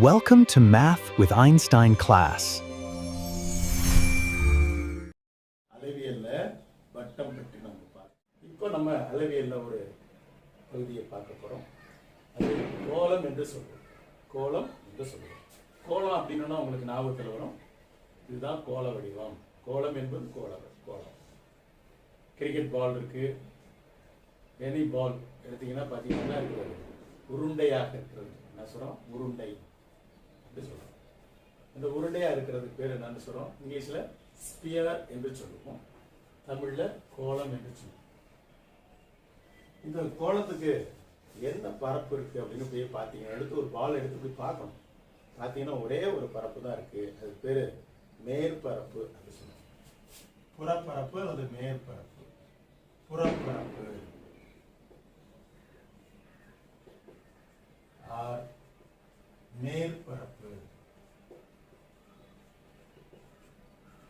Welcome to Math with Einstein class. அளவியல்ல வட்டம் பற்றி நம்ம பார்ப்போம். இப்போ நம்ம அளவியல்ல ஒரு பகுதியை பார்க்க போறோம். அது கோளம் என்று சொல்றோம். கோளம் என்று சொல்றோம். கோளம் அப்படின்னா உங்களுக்கு ஞாபகத்தில் வரும். இதுதான் கோள வடிவம். கோளம் என்பது கோளம். கிரிக்கெட் பால் இருக்கு. எனி பால் எடுத்தீங்கன்னா பார்த்தீங்கன்னா இருக்கிறது உருண்டையாக இருக்கிறது. என்ன சொல்றோம்? உருண்டை என்று சொல்றோம். இந்த உருண்டையா இருக்கிறதுக்கு பேர் என்னன்னு சொல்றோம்? இங்கிலீஷ்ல ஸ்பியர் என்று சொல்லுவோம். தமிழ்ல கோளம் என்று சொல்லுவோம். இந்த கோளத்துக்கு என்ன பரப்பு இருக்கு அப்படின்னு போய் பார்த்தீங்கன்னா எடுத்து ஒரு பால் எடுத்து போய் பார்க்கணும். பார்த்தீங்கன்னா ஒரே ஒரு பரப்பு தான் இருக்கு. அது பேரு மேற்பரப்பு அப்படின்னு சொல்லுவோம். புறப்பரப்பு அல்லது மேற்பரப்பு. புறப்பரப்பு மேற்பரப்பு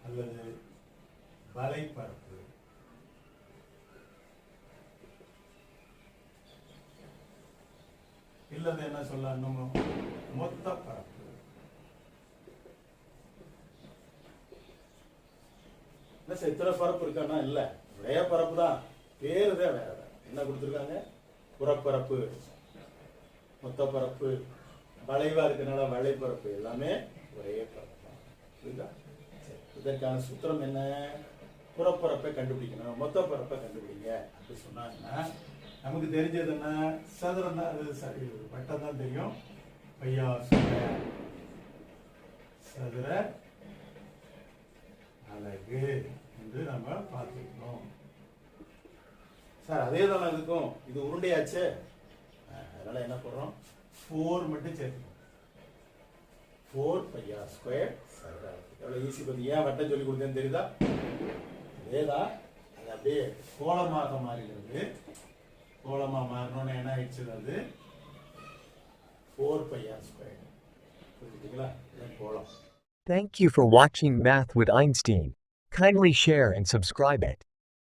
அல்லது வலைப்பரப்பு. இல்லது என்ன சொல்லணும்? மொத்த பரப்பு. எத்தனை பரப்பு இருக்கான்னா இல்ல, ஒரே பரப்பு தான், பேருதான் வேற. என்ன கொடுத்துருக்காங்க? புறப்பரப்பு, மொத்த பரப்பு, வளைவா இருக்கனால வளைப்பரப்பு, எல்லாமே ஒரே பரப்பு தான். புரியுதா? இதற்கான சூத்திரம் என்ன? புறப்பரப்பை கண்டுபிடிக்கணும், மொத்த பரப்பை கண்டுபிடிங்க அப்படி சொன்னாங்கன்னா நமக்கு தெரிஞ்சது என்ன? சதுரம் தான். அது சரி, வட்டம் தான் தெரியும். பையா சதுர அலகு என்று நம்ம பார்த்துக்கணும். சார் அதே தானே இருக்கும், இது உருண்டையாச்சு, அதனால என்ன பண்றோம்? 4 மட்டும் சேர்த்துக்கணும். 4 பையா ஸ்கொயர் சதுர அலகு. எவ்வளவு ஈஸி பத்தி. ஏன் வட்டம் சொல்லி கொடுத்தேன்னு தெரியுதா? அதேதான். அது அப்படியே கோலமாக மாறிடுது. கோலமா மாறணும்னு என்ன ஆயிடுச்சு? அது 4 பையா ஸ்கொயர். புரிஞ்சுட்டீங்களா? இதுதான் கோலம். Thank you for watching Math with Einstein. Kindly share and subscribe it.